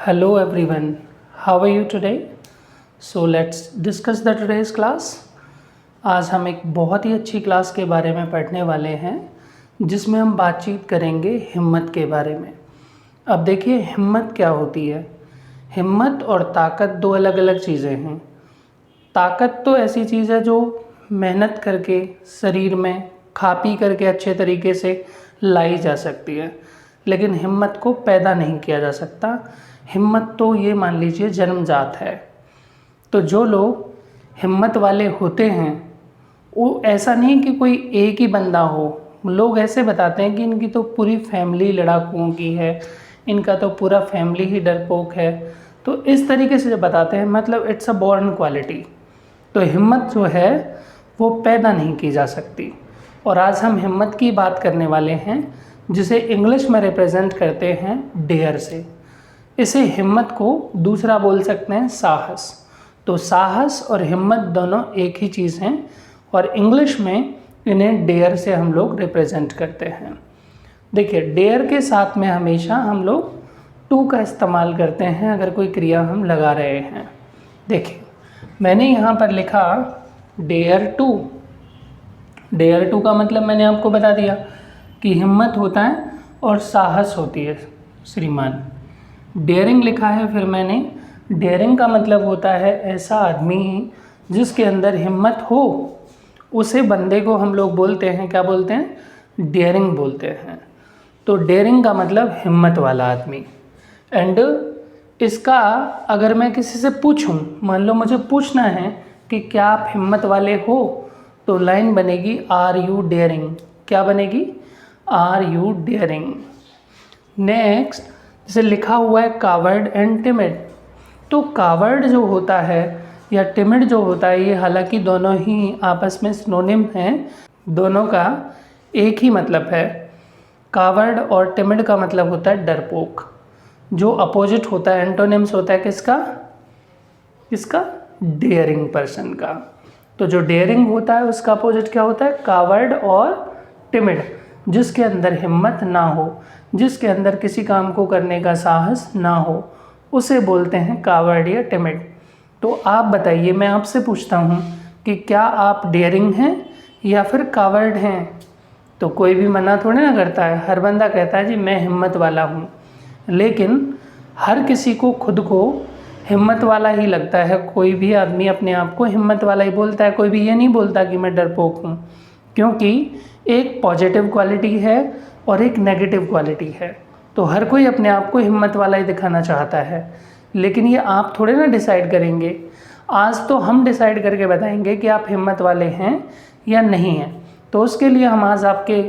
Hello everyone, how are you today? So let's discuss the today's class. आज हम एक बहुत ही अच्छी क्लास के बारे में पढ़ने वाले हैं जिसमें हम बातचीत करेंगे हिम्मत के बारे में। अब देखिए हिम्मत क्या होती है। हिम्मत और ताकत दो अलग अलग चीज़ें हैं। ताकत तो ऐसी चीज़ है जो मेहनत करके शरीर में खा पी करके अच्छे तरीके से लाई जा सकती है, लेकिन हिम्मत को पैदा नहीं किया जा सकता। हिम्मत तो ये मान लीजिए जन्मजात है। तो जो लोग हिम्मत वाले होते हैं वो ऐसा नहीं कि कोई एक ही बंदा हो। लोग ऐसे बताते हैं कि इनकी तो पूरी फैमिली लड़ाकुओं की है, इनका तो पूरा फैमिली ही डरपोक है। तो इस तरीके से जब बताते हैं मतलब इट्स अ बॉर्न क्वालिटी। तो हिम्मत जो है वो पैदा नहीं की जा सकती। और आज हम हिम्मत की बात करने वाले हैं जिसे इंग्लिश में रिप्रेजेंट करते हैं डेयर से। इसे हिम्मत को दूसरा बोल सकते हैं साहस। तो साहस और हिम्मत दोनों एक ही चीज़ हैं और इंग्लिश में इन्हें डेयर से हम लोग रिप्रेजेंट करते हैं। देखिए डेयर के साथ में हमेशा हम लोग टू का इस्तेमाल करते हैं अगर कोई क्रिया हम लगा रहे हैं। देखिए मैंने यहाँ पर लिखा डेयर टू। डेयर टू का मतलब मैंने आपको बता दिया कि हिम्मत होता है और साहस होती है श्रीमान। डेयरिंग लिखा है फिर मैंने। डेयरिंग का मतलब होता है ऐसा आदमी जिसके अंदर हिम्मत हो, उसे बंदे को हम लोग बोलते हैं, क्या बोलते हैं? डेयरिंग बोलते हैं। तो डेयरिंग का मतलब हिम्मत वाला आदमी। एंड इसका अगर मैं किसी से पूछूं, मान लो मुझे पूछना है कि क्या आप हिम्मत वाले हो, तो लाइन बनेगी आर यू डेयरिंग। क्या बनेगी? Are you dairying. नेक्स्ट जैसे लिखा हुआ है कावर्ड एंड टिमिड। तो कावर्ड जो होता है या टिमिड जो होता है, ये हालांकि दोनों ही आपस में सिनोनिम हैं, दोनों का एक ही मतलब है। कावर्ड और टिमिड का मतलब होता है डरपोक। जो अपोजिट होता है, एंटोनिम्स होता है किसका? किसका? डेयरिंग पर्सन का। तो जो डेयरिंग होता है उसका अपोजिट क्या होता है? कावर्ड और टिमिड। जिसके अंदर हिम्मत ना हो, जिसके अंदर किसी काम को करने का साहस ना हो, उसे बोलते हैं कावर्ड या टिमिड। तो आप बताइए, मैं आपसे पूछता हूँ कि क्या आप डेयरिंग हैं या फिर कावर्ड हैं? तो कोई भी मना थोड़े ना करता है, हर बंदा कहता है जी मैं हिम्मत वाला हूँ। लेकिन हर किसी को खुद को हिम्मत वाला ही लगता है। कोई भी आदमी अपने आप को हिम्मत वाला ही बोलता है, कोई भी ये नहीं बोलता कि मैं डरपोक हूँ। क्योंकि एक पॉजिटिव क्वालिटी है और एक नेगेटिव क्वालिटी है। तो हर कोई अपने आप को हिम्मत वाला ही दिखाना चाहता है, लेकिन ये आप थोड़े ना डिसाइड करेंगे। आज तो हम डिसाइड करके बताएंगे कि आप हिम्मत वाले हैं या नहीं हैं। तो उसके लिए हम आज आपके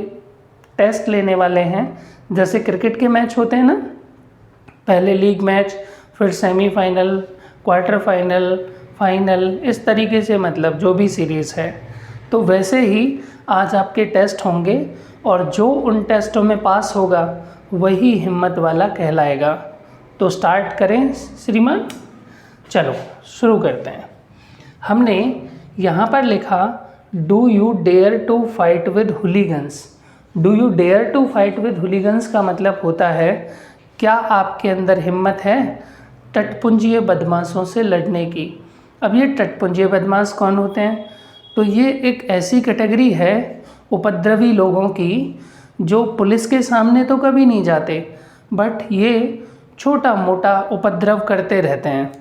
टेस्ट लेने वाले हैं। जैसे क्रिकेट के मैच होते हैं ना, पहले लीग मैच, फिर सेमीफाइनल, क्वार्टर फाइनल, फाइनल, इस तरीके से मतलब जो भी सीरीज़ है, तो वैसे ही आज आपके टेस्ट होंगे और जो उन टेस्टों में पास होगा वही हिम्मत वाला कहलाएगा। तो स्टार्ट करें श्रीमान। चलो शुरू करते हैं। हमने यहाँ पर लिखा do you dare to fight with hooligans. Do you dare to fight with hooligans का मतलब होता है क्या आपके अंदर हिम्मत है टटपुंजिये बदमाशों से लड़ने की। अब ये टटपुंजिये बदमाश कौन होते हैं? तो ये एक ऐसी कैटेगरी है उपद्रवी लोगों की जो पुलिस के सामने तो कभी नहीं जाते, बट ये छोटा मोटा उपद्रव करते रहते हैं।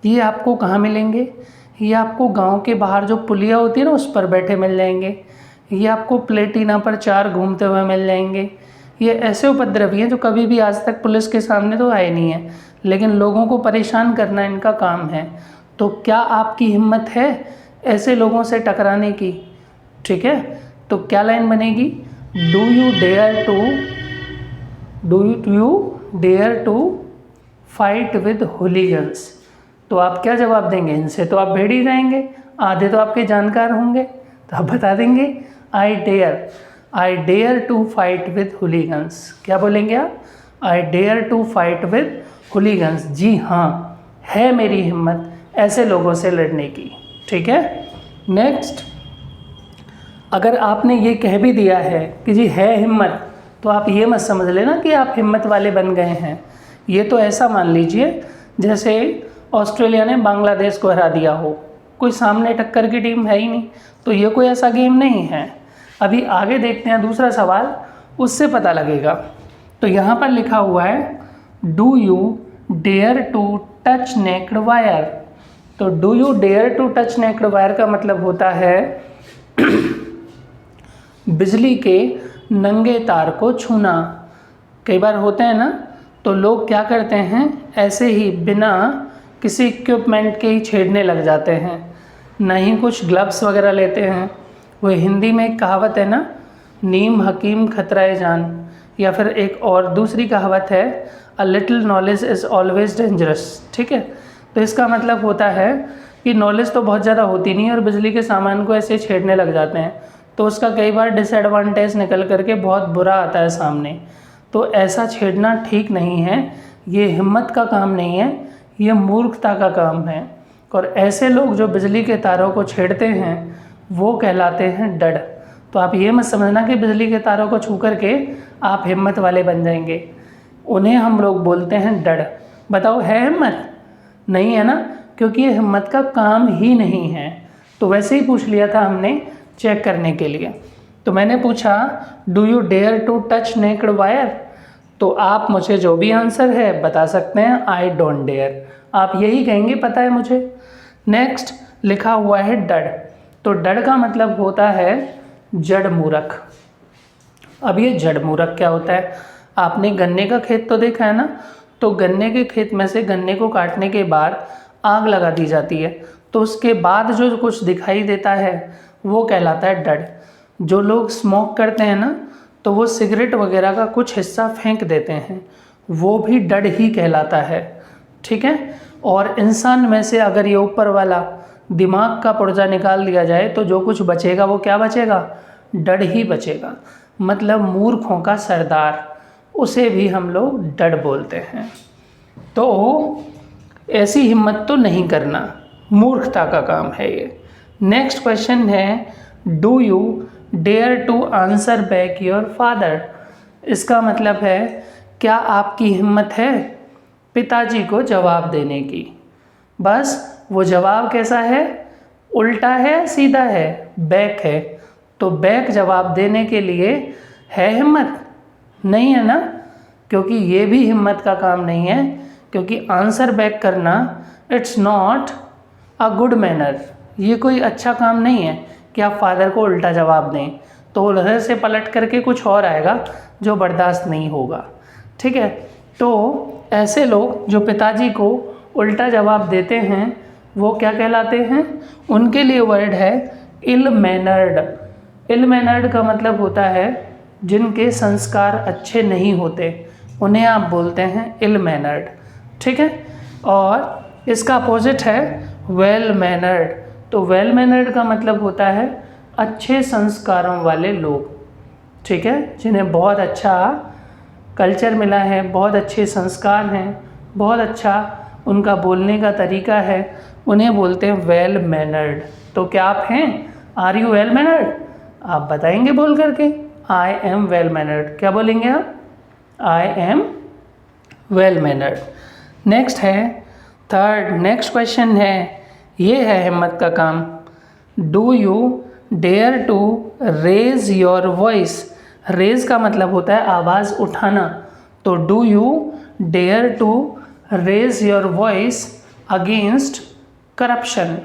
ये आपको कहाँ मिलेंगे? ये आपको गांव के बाहर जो पुलिया होती है ना उस पर बैठे मिल जाएंगे। ये आपको प्लेटिना पर चार घूमते हुए मिल जाएंगे। ये ऐसे उपद्रवी हैं जो कभी भी आज तक पुलिस के सामने तो आए नहीं हैं, लेकिन लोगों को परेशान करना इनका काम है। तो क्या आपकी हिम्मत है ऐसे लोगों से टकराने की? ठीक है, तो क्या लाइन बनेगी? Do you dare to fight with hooligans. तो आप क्या जवाब देंगे? इनसे तो आप भिड़ ही जाएंगे, आधे तो आपके जानकार होंगे, तो आप बता देंगे I dare to fight with hooligans. क्या बोलेंगे आप? I dare to fight with hooligans. जी हाँ, है मेरी हिम्मत ऐसे लोगों से लड़ने की। ठीक है, नेक्स्ट, अगर आपने ये कह भी दिया है कि जी है हिम्मत, तो आप ये मत समझ लेना कि आप हिम्मत वाले बन गए हैं। ये तो ऐसा मान लीजिए जैसे ऑस्ट्रेलिया ने बांग्लादेश को हरा दिया हो, कोई सामने टक्कर की टीम है ही नहीं, तो ये कोई ऐसा गेम नहीं है। अभी आगे देखते हैं दूसरा सवाल, उससे पता लगेगा। तो यहाँ पर लिखा हुआ है do you dare to touch naked wire. तो do you dare to touch naked wire का मतलब होता है बिजली के नंगे तार को छूना। कई बार होते हैं ना, तो लोग क्या करते हैं, ऐसे ही बिना किसी इक्विपमेंट के ही छेड़ने लग जाते हैं, ना ही कुछ ग्लव्स वगैरह लेते हैं। वो हिंदी में एक कहावत है ना, नीम हकीम खतराए जान, या फिर एक और दूसरी कहावत है a little knowledge is always dangerous. ठीक है, तो इसका मतलब होता है कि नॉलेज तो बहुत ज़्यादा होती नहीं और बिजली के सामान को ऐसे छेड़ने लग जाते हैं, तो उसका कई बार डिसएडवांटेज निकल करके बहुत बुरा आता है सामने। तो ऐसा छेड़ना ठीक नहीं है, ये हिम्मत का काम नहीं है, ये मूर्खता का काम है। और ऐसे लोग जो बिजली के तारों को छेड़ते हैं वो कहलाते हैं डड। तो आप ये मत समझना कि बिजली के तारों को छू करके आप हिम्मत वाले बन जाएंगे, उन्हें हम लोग बोलते हैं डड। बताओ है हिम्मत? नहीं है ना, क्योंकि ये हिम्मत का काम ही नहीं है। तो वैसे ही पूछ लिया था हमने चेक करने के लिए। तो मैंने पूछा do you dare to touch naked wire, तो आप मुझे जो भी आंसर है बता सकते हैं, आई डोंट डेयर, आप यही कहेंगे पता है मुझे। नेक्स्ट लिखा हुआ है डड। तो डड का मतलब होता है जड़ मूर्ख। अब ये जड़ मूर्ख क्या होता है? आपने गन्ने का खेत तो देखा है ना, तो गन्ने के खेत में से गन्ने को काटने के बाद आग लगा दी जाती है, तो उसके बाद जो कुछ दिखाई देता है वो कहलाता है डड। जो लोग स्मोक करते हैं ना, तो वो सिगरेट वगैरह का कुछ हिस्सा फेंक देते हैं, वो भी डड ही कहलाता है। ठीक है, और इंसान में से अगर ये ऊपर वाला दिमाग का पुर्जा निकाल दिया जाए तो जो कुछ बचेगा वो क्या बचेगा? डड ही बचेगा। मतलब मूर्खों का सरदार, उसे भी हम लोग डड बोलते हैं। तो ऐसी हिम्मत तो नहीं करना, मूर्खता का काम है ये। नेक्स्ट क्वेश्चन है do you dare to answer back your father. इसका मतलब है क्या आपकी हिम्मत है पिताजी को जवाब देने की? बस वो जवाब कैसा है? उल्टा है, सीधा है, बैक है। तो बैक जवाब देने के लिए है हिम्मत? नहीं है ना, क्योंकि ये भी हिम्मत का काम नहीं है, क्योंकि आंसर बैक करना it's not a good manner. ये कोई अच्छा काम नहीं है कि आप फादर को उल्टा जवाब दें, तो उधर से पलट करके कुछ और आएगा जो बर्दाश्त नहीं होगा। ठीक है, तो ऐसे लोग जो पिताजी को उल्टा जवाब देते हैं वो क्या कहलाते हैं? उनके लिए वर्ड है इल मैनर्ड। इल मैनर्ड का मतलब होता है जिनके संस्कार अच्छे नहीं होते, उन्हें आप बोलते हैं इल मैनर्ड। ठीक है, और इसका अपोजिट है वेल मैनर्ड। तो वेल मैनर्ड का मतलब होता है अच्छे संस्कारों वाले लोग। ठीक है, जिन्हें बहुत अच्छा कल्चर मिला है, बहुत अच्छे संस्कार हैं, बहुत अच्छा उनका बोलने का तरीका है, उन्हें बोलते हैं वेल मैनर्ड। तो क्या आप हैं? Are you well mannered? आप बताएंगे बोल करके आई एम वेल मैनर्ड। क्या बोलेंगे आप? I am well mannered. Next है थर्ड, नेक्स्ट क्वेश्चन है, ये है हिम्मत का काम। Do you dare to raise your voice. Raise का मतलब होता है आवाज़ उठाना, तो do you dare to raise your voice against corruption.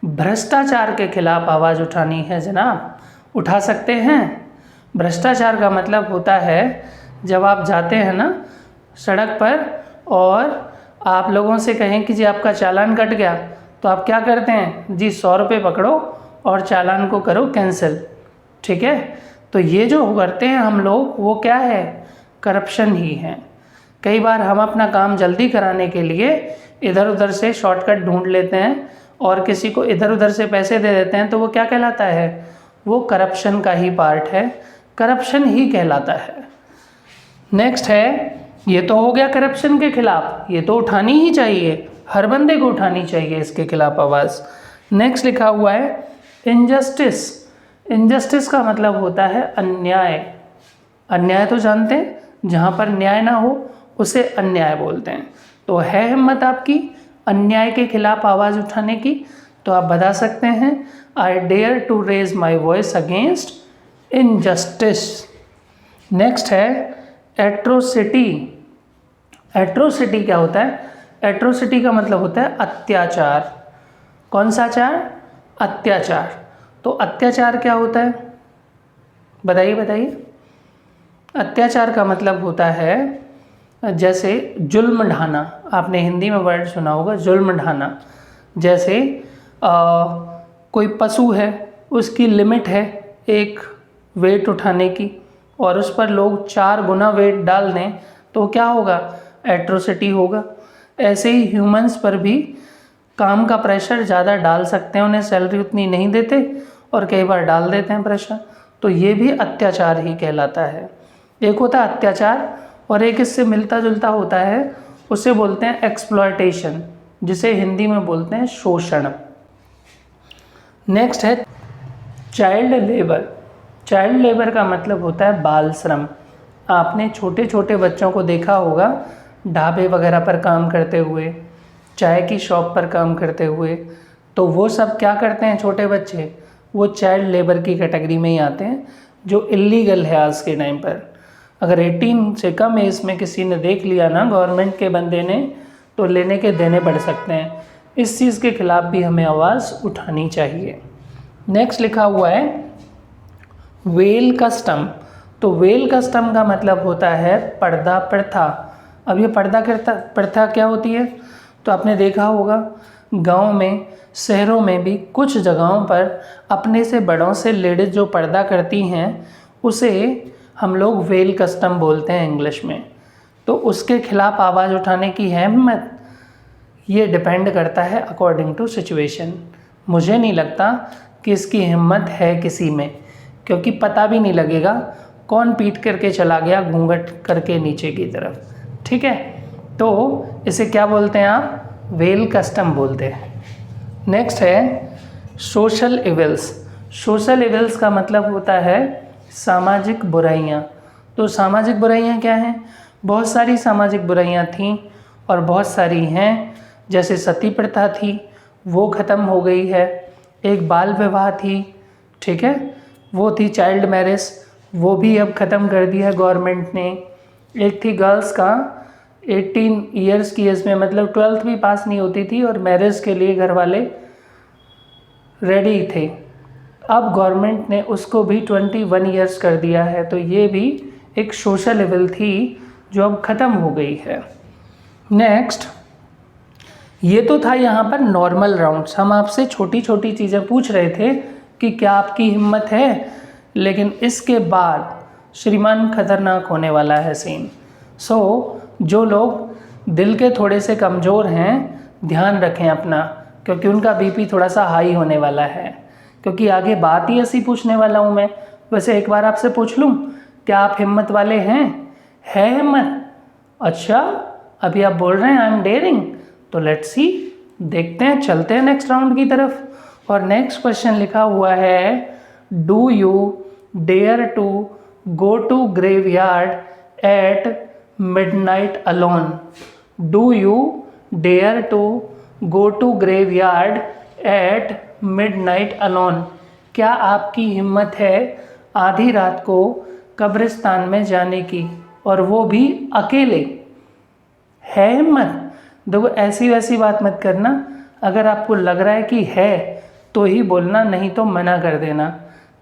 भ्रष्टाचार के खिलाफ आवाज़ उठानी है जनाब, उठा सकते हैं। भ्रष्टाचार का मतलब होता है जब आप जाते हैं ना सड़क पर और आप लोगों से कहें कि जी आपका चालान कट गया, तो आप क्या करते हैं? जी 100 रुपये पकड़ो और चालान को करो कैंसिल। ठीक है, तो ये जो करते हैं हम लोग वो क्या है? करप्शन ही है। कई बार हम अपना काम जल्दी कराने के लिए इधर उधर से शॉर्टकट ढूंढ लेते हैं और किसी को इधर उधर से पैसे दे देते हैं, तो वो क्या कहलाता है? वो करप्शन का ही पार्ट है, करप्शन ही कहलाता है। नेक्स्ट है, ये तो हो गया करप्शन के खिलाफ, ये तो उठानी ही चाहिए, हर बंदे को उठानी चाहिए इसके खिलाफ आवाज़। नेक्स्ट लिखा हुआ है इनजस्टिस। इनजस्टिस का मतलब होता है अन्याय। अन्याय तो जानते हैं, जहाँ पर न्याय ना हो उसे अन्याय बोलते हैं। तो है हिम्मत आपकी अन्याय के खिलाफ आवाज़ उठाने की, तो आप बता सकते हैं I dare to raise my voice against injustice. Next है एट्रोसिटी। एट्रोसिटी क्या होता है? एट्रोसिटी का मतलब होता है अत्याचार। कौन सा आचार? अत्याचार। तो अत्याचार क्या होता है? बताइए बताइए। अत्याचार का मतलब होता है जैसे जुल्म ढाना। आपने हिंदी में वर्ड सुना होगा जुल्म ढाना। जैसे कोई पशु है, उसकी लिमिट है एक वेट उठाने की, और उस पर लोग 4 गुना वेट डाल दें तो क्या होगा? एट्रोसिटी होगा। ऐसे ही ह्यूमंस पर भी काम का प्रेशर ज़्यादा डाल सकते हैं, उन्हें सैलरी उतनी नहीं देते और कई बार डाल देते हैं प्रेशर, तो ये भी अत्याचार ही कहलाता है। एक होता है अत्याचार और एक इससे मिलता जुलता होता है, उसे बोलते हैं एक्सप्लॉयटेशन, जिसे हिंदी में बोलते हैं शोषण। नेक्स्ट है चाइल्ड लेबर। चाइल्ड लेबर का मतलब होता है बाल श्रम। आपने छोटे छोटे बच्चों को देखा होगा ढाबे वगैरह पर काम करते हुए, चाय की शॉप पर काम करते हुए, तो वो सब क्या करते हैं छोटे बच्चे? वो चाइल्ड लेबर की कैटेगरी में ही आते हैं, जो इलीगल है आज के टाइम पर। अगर 18 से कम एज में किसी ने देख लिया ना गवर्नमेंट के बंदे ने, तो लेने के देने पड़ सकते हैं। इस चीज़ के खिलाफ भी हमें आवाज़ उठानी चाहिए। नेक्स्ट लिखा हुआ है वेल कस्टम। तो वेल कस्टम का मतलब होता है पर्दा प्रथा। अब ये पर्दा प्रथा क्या होती है? तो आपने देखा होगा गांव में, शहरों में भी कुछ जगहों पर अपने से बड़ों से लेडीज़ जो पर्दा करती हैं उसे हम लोग वेल कस्टम बोलते हैं इंग्लिश में। तो उसके खिलाफ आवाज़ उठाने की है हिम्मत? ये डिपेंड करता है अकॉर्डिंग टू सिचुएशन। मुझे नहीं लगता कि इसकी हिम्मत है किसी में, क्योंकि पता भी नहीं लगेगा कौन पीट करके चला गया घूंघट करके नीचे की तरफ। ठीक है, तो इसे क्या बोलते हैं आप? वेल कस्टम बोलते हैं। नेक्स्ट है सोशल इविल्स। सोशल इविल्स का मतलब होता है सामाजिक बुराइयाँ। तो सामाजिक बुराइयाँ क्या हैं? बहुत सारी सामाजिक बुराइयाँ थीं और बहुत सारी हैं। जैसे सती प्रथा थी, वो ख़त्म हो गई है। एक बाल विवाह थी, ठीक है, वो थी चाइल्ड मैरिज, वो भी अब ख़त्म कर दिया गवर्नमेंट ने। एक थी गर्ल्स का 18 ईयर्स की एज में, मतलब 12th भी पास नहीं होती थी और मैरिज के लिए घर वाले रेडी थे। अब गवर्नमेंट ने उसको भी 21 ईयर्स कर दिया है। तो ये भी एक सोशल इविल थी जो अब ख़त्म हो गई है। नेक्स्ट, ये तो था यहाँ पर नॉर्मल राउंड्स। हम आपसे छोटी छोटी चीज़ें पूछ रहे थे कि क्या आपकी हिम्मत है, लेकिन इसके बाद श्रीमान खतरनाक होने वाला है सीन। जो लोग दिल के थोड़े से कमज़ोर हैं ध्यान रखें अपना, क्योंकि उनका बीपी थोड़ा सा हाई होने वाला है, क्योंकि आगे बात ही ऐसी पूछने वाला हूँ मैं। वैसे एक बार आपसे पूछ लूँ, क्या आप हिम्मत वाले हैं? है हिम्मत? अच्छा, अभी आप बोल रहे हैं आई एम डेयरिंग, तो लेट्स सी, देखते हैं, चलते हैं नेक्स्ट राउंड की तरफ। और नेक्स्ट क्वेश्चन लिखा हुआ है do you dare to go to graveyard at midnight alone. Do you dare to go to graveyard at midnight alone. क्या आपकी हिम्मत है आधी रात को कब्रिस्तान में जाने की, और वो भी अकेले? है हिम्मत? देखो, ऐसी वैसी बात मत करना। अगर आपको लग रहा है कि है तो ही बोलना, नहीं तो मना कर देना,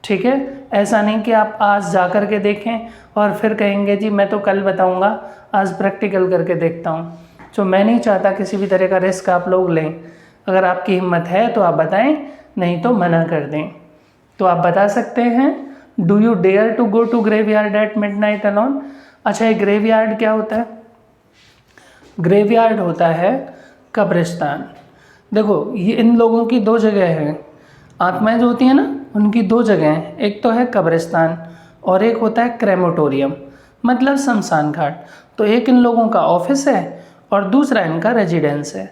ठीक है? ऐसा नहीं कि आप आज जा कर के देखें और फिर कहेंगे जी मैं तो कल बताऊंगा, आज प्रैक्टिकल करके देखता हूं। मैं नहीं चाहता किसी भी तरह का रिस्क आप लोग लें। अगर आपकी हिम्मत है तो आप बताएं, नहीं तो मना कर दें। तो आप बता सकते हैं do you dare to go to graveyard at midnight alone. अच्छा, ये ग्रेवयार्ड क्या होता है? ग्रेवयार्ड होता है कब्रिस्तान। देखो, ये इन लोगों की 2 जगह हैं। आत्माएं जो होती हैं ना, उनकी 2 जगह हैं। एक तो है कब्रिस्तान और एक होता है क्रेमेटोरियम, मतलब शमशान घाट। तो एक इन लोगों का ऑफिस है और दूसरा इनका रेजिडेंस है।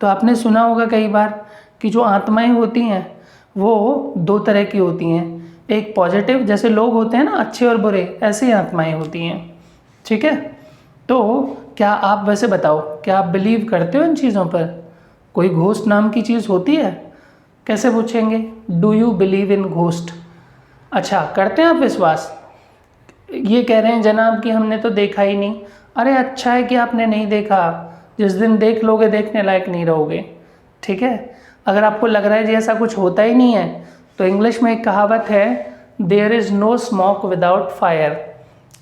तो आपने सुना होगा कई बार कि जो आत्माएं होती हैं वो 2 तरह की होती हैं। एक पॉजिटिव, जैसे लोग होते हैं ना अच्छे और बुरे, ऐसी आत्माएं होती हैं, ठीक है? तो क्या आप वैसे बताओ, क्या आप बिलीव करते हो इन चीज़ों पर? कोई घोस्ट नाम की चीज़ होती है? कैसे पूछेंगे? Do you believe in ghost? अच्छा, करते हैं आप विश्वास? ये कह रहे हैं जनाब कि हमने तो देखा ही नहीं। अरे अच्छा है कि आपने नहीं देखा, जिस दिन देख लोगे देखने लायक नहीं रहोगे। ठीक है, अगर आपको लग रहा है जी ऐसा कुछ होता ही नहीं है, तो इंग्लिश में एक कहावत है, there is no smoke without fire.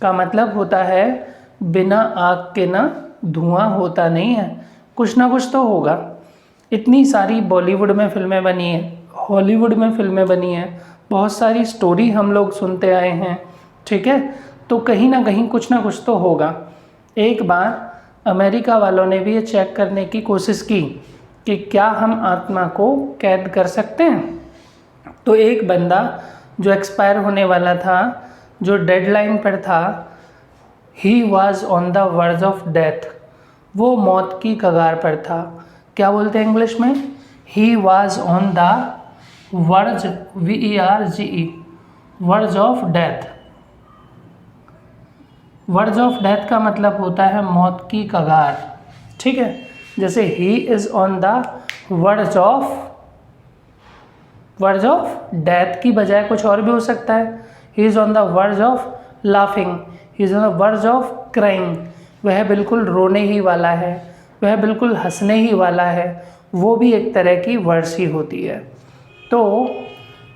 का मतलब होता है बिना आग के ना धुआं होता नहीं है, कुछ ना कुछ तो होगा। इतनी सारी बॉलीवुड में फिल्में बनी हैं, हॉलीवुड में फिल्में बनी हैं, बहुत सारी स्टोरी हम लोग सुनते आए हैं। ठीक है, तो कहीं ना कहीं कुछ ना कुछ तो होगा। एक बार अमेरिका वालों ने भी ये चेक करने की कोशिश की कि क्या हम आत्मा को कैद कर सकते हैं। तो एक बंदा जो एक्सपायर होने वाला था, जो डेडलाइन पर था, he was on the verge of death, वो मौत की कगार पर था। क्या बोलते हैं इंग्लिश में? He was on the verge, VERGE, verge of death. Verge of death का मतलब होता है मौत की कगार। ठीक है, जैसे he is on the verge of death की बजाय कुछ और भी हो सकता है। He is on the verge of laughing, he is on the verge of crying, वह बिल्कुल रोने ही वाला है, वह बिल्कुल हंसने ही वाला है, वो भी एक तरह की वर्ड्स ही होती है। तो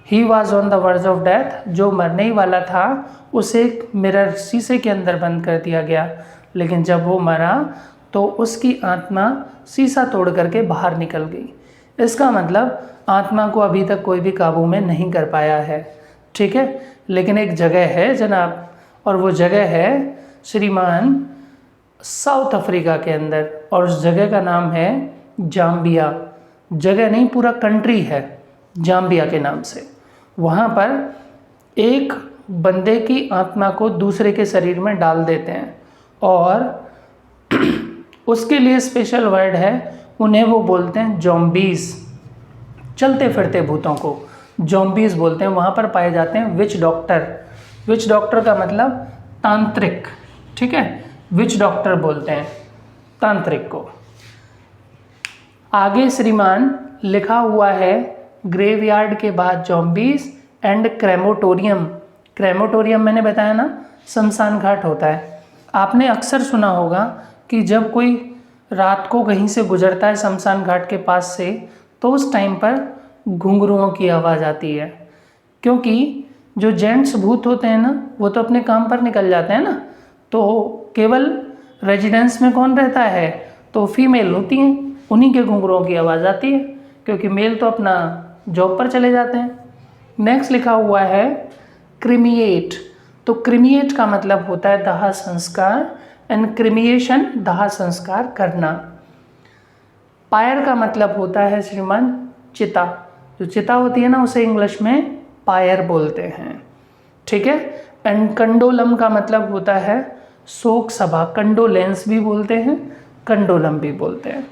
he was on the verge of death, जो मरने ही वाला था उसे एक मिरर, शीशे के अंदर बंद कर दिया गया, लेकिन जब वो मरा तो उसकी आत्मा शीशा तोड़ करके बाहर निकल गई। इसका मतलब आत्मा को अभी तक कोई भी काबू में नहीं कर पाया है। ठीक है, लेकिन एक जगह है जनाब, और वो जगह है श्रीमान साउथ अफ्रीका के अंदर, और उस जगह का नाम है जाम्बिया। जगह नहीं, पूरा कंट्री है जाम्बिया के नाम से। वहाँ पर एक बंदे की आत्मा को दूसरे के शरीर में डाल देते हैं, और उसके लिए स्पेशल वर्ड है, उन्हें वो बोलते हैं जॉम्बीज़। चलते फिरते भूतों को जॉम्बीज़ बोलते हैं। वहाँ पर पाए जाते हैं विच डॉक्टर। विच डॉक्टर का मतलब तांत्रिक। ठीक है, विच डॉक्टर बोलते हैं तांत्रिक को। आगे श्रीमान लिखा हुआ है ग्रेवयार्ड के बाद जॉम्बीज़ एंड क्रेमोटोरियम। क्रेमोटोरियम मैंने बताया ना, शमशान घाट होता है। आपने अक्सर सुना होगा कि जब कोई रात को कहीं से गुजरता है शमशान घाट के पास से, तो उस टाइम पर घुंघरुओं की आवाज़ आती है, क्योंकि जो जेंट्स भूत होते हैं ना, वो तो अपने काम पर निकल जाते हैं ना, तो केवल रेजिडेंस में कौन रहता है? तो फीमेल होती हैं, उन्हीं के घुंघरुओं की आवाज़ आती है, क्योंकि मेल तो अपना जॉब पर चले जाते हैं। नेक्स्ट लिखा हुआ है क्रिमिएट। तो क्रिमिएट का मतलब होता है दाह संस्कार, एंड क्रिमिएशन दाह संस्कार करना। पायर का मतलब होता है श्रीमान चिता। जो चिता होती है ना, उसे इंग्लिश में पायर बोलते हैं। ठीक है, एंड कंडोलम का मतलब होता है शोक सभा। कंडोलेंस भी बोलते हैं, कंडोलम भी बोलते हैं।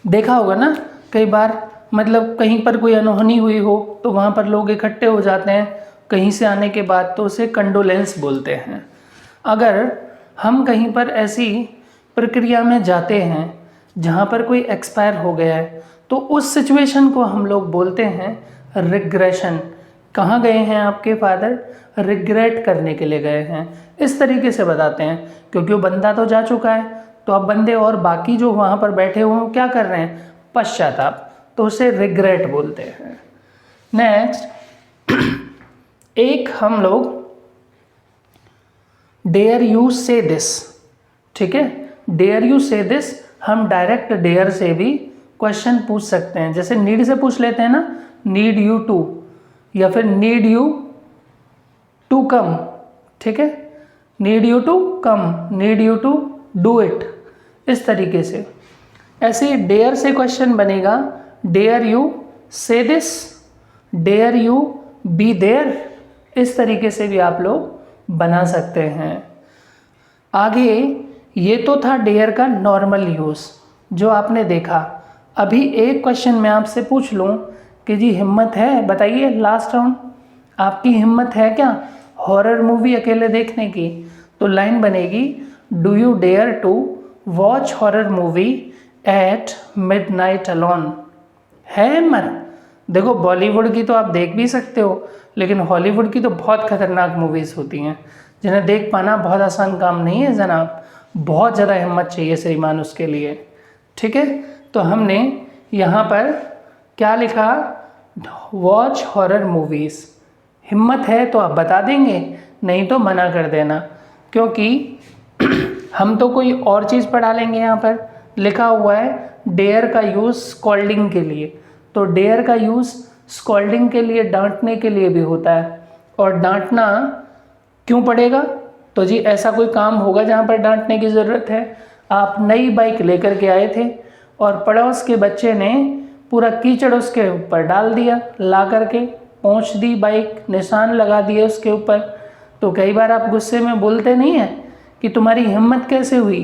देखा होगा ना कई बार, मतलब कहीं पर कोई अनहोनी हुई हो तो वहाँ पर लोग इकट्ठे हो जाते हैं कहीं से आने के बाद, तो उसे कंडोलेंस बोलते हैं। अगर हम कहीं पर ऐसी प्रक्रिया में जाते हैं जहाँ पर कोई एक्सपायर हो गया है, तो उस सिचुएशन को हम लोग बोलते हैं रिग्रेशन। कहाँ गए हैं आपके फादर? रिग्रेट करने के लिए गए हैं, इस तरीके से बताते हैं, क्योंकि वो बंदा तो जा चुका है, तो अब बंदे और बाकी जो वहाँ पर बैठे हुए हैं क्या कर रहे हैं? पश्चाताप, तो उसे रिग्रेट बोलते हैं। नेक्स्ट, एक हम लोग डेयर यू से दिस। ठीक है, डेयर यू से दिस, हम डायरेक्ट डेयर से भी क्वेश्चन पूछ सकते हैं। जैसे नीड से पूछ लेते हैं ना, नीड यू टू, या फिर नीड यू टू कम। ठीक है, need you to come, need you to do it, इस तरीके से। ऐसे डेयर से क्वेश्चन बनेगा, dare you say this, dare you be there, इस तरीके से भी आप लोग बना सकते हैं। आगे ये तो था डेयर का नॉर्मल यूज़ जो आपने देखा। अभी एक क्वेश्चन मैं आपसे पूछ लूँ कि जी हिम्मत है, बताइए लास्ट राउंड, आपकी हिम्मत है क्या हॉरर मूवी अकेले देखने की? तो लाइन बनेगी, do you dare to watch horror movie at midnight alone? है हिम्मत? देखो बॉलीवुड की तो आप देख भी सकते हो, लेकिन हॉलीवुड की तो बहुत खतरनाक मूवीज़ होती हैं जिन्हें देख पाना बहुत आसान काम नहीं है जनाब। बहुत ज़्यादा हिम्मत चाहिए श्रीमान उसके लिए। ठीक है, तो हमने यहाँ पर क्या लिखा? Watch horror movies. हिम्मत है तो आप बता देंगे, नहीं तो मना कर देना, क्योंकि हम तो कोई और चीज़ पढ़ा लेंगे। यहाँ पर लिखा हुआ है डेयर का यूज़ स्कॉल्डिंग के लिए, तो डेयर का यूज़ स्कॉल्डिंग के लिए, डांटने के लिए भी होता है। और डांटना क्यों पड़ेगा? तो जी ऐसा कोई काम होगा जहाँ पर डांटने की ज़रूरत है। आप नई बाइक लेकर के आए थे और पड़ोस के बच्चे ने पूरा कीचड़ उसके ऊपर डाल दिया, ला करके पोंछ दी बाइक, निशान लगा दिए उसके ऊपर। तो कई बार आप गुस्से में बोलते नहीं हैं कि तुम्हारी हिम्मत कैसे हुई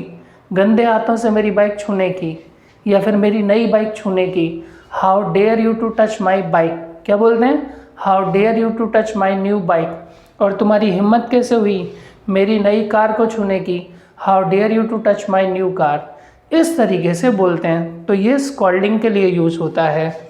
गंदे हाथों से मेरी बाइक छूने की, या फिर मेरी नई बाइक छूने की। How dare you to touch my bike, क्या बोलते हैं? How dare you to touch my new bike. और तुम्हारी हिम्मत कैसे हुई मेरी नई कार को छूने की? How dare you to touch my new car. इस तरीके से बोलते हैं, तो ये स्कॉल्डिंग के लिए यूज़ होता है।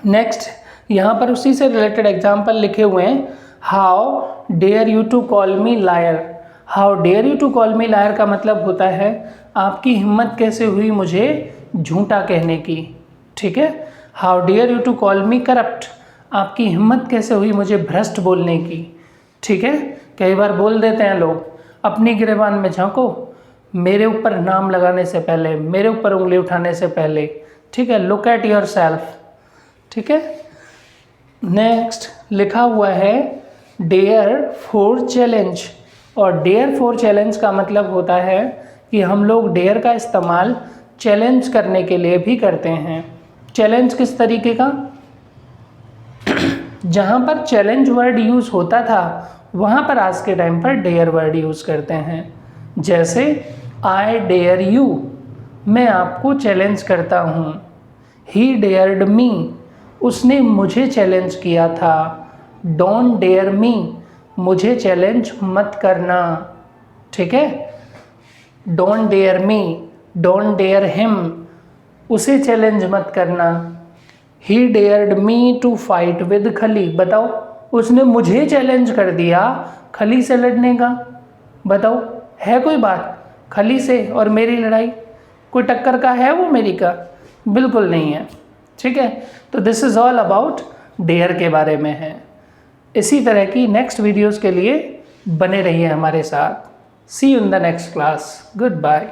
नेक्स्ट, यहाँ पर उसी से रिलेटेड एग्जाम्पल लिखे हुए हैं। How dare you to call me liar. How dare you to call me liar का मतलब होता है आपकी हिम्मत कैसे हुई मुझे झूठा कहने की। ठीक है, how dare you to call me corrupt. आपकी हिम्मत कैसे हुई मुझे भ्रष्ट बोलने की। ठीक है, कई बार बोल देते हैं लोग, अपनी गिरेबान में झांको, मेरे ऊपर नाम लगाने से पहले, मेरे ऊपर उंगली उठाने से पहले। ठीक है, लुक एट योर सेल्फ। ठीक है, नेक्स्ट लिखा हुआ है डेयर फॉर चैलेंज। और डेयर फॉर चैलेंज का मतलब होता है कि हम लोग डेयर का इस्तेमाल चैलेंज करने के लिए भी करते हैं। चैलेंज किस तरीके का? जहाँ पर चैलेंज वर्ड यूज़ होता था वहाँ पर आज के टाइम पर डेयर वर्ड यूज़ करते हैं। जैसे आई डेयर यू, मैं आपको चैलेंज करता हूँ। ही डेयर्ड मी, उसने मुझे चैलेंज किया था। डोंट डेयर मी, मुझे चैलेंज मत करना। ठीक है, don't dare me, don't dare him, उसे चैलेंज मत करना। He dared me to fight with Khali, बताओ उसने मुझे चैलेंज कर दिया खली से लड़ने का। बताओ है कोई बात खली से और मेरी लड़ाई? कोई टक्कर का है वो मेरी का? बिल्कुल नहीं है। ठीक है, तो this is all about dare के बारे में है। इसी तरह की नेक्स्ट वीडियोस के लिए बने रहिए हमारे साथ। See you in the next class. Good bye.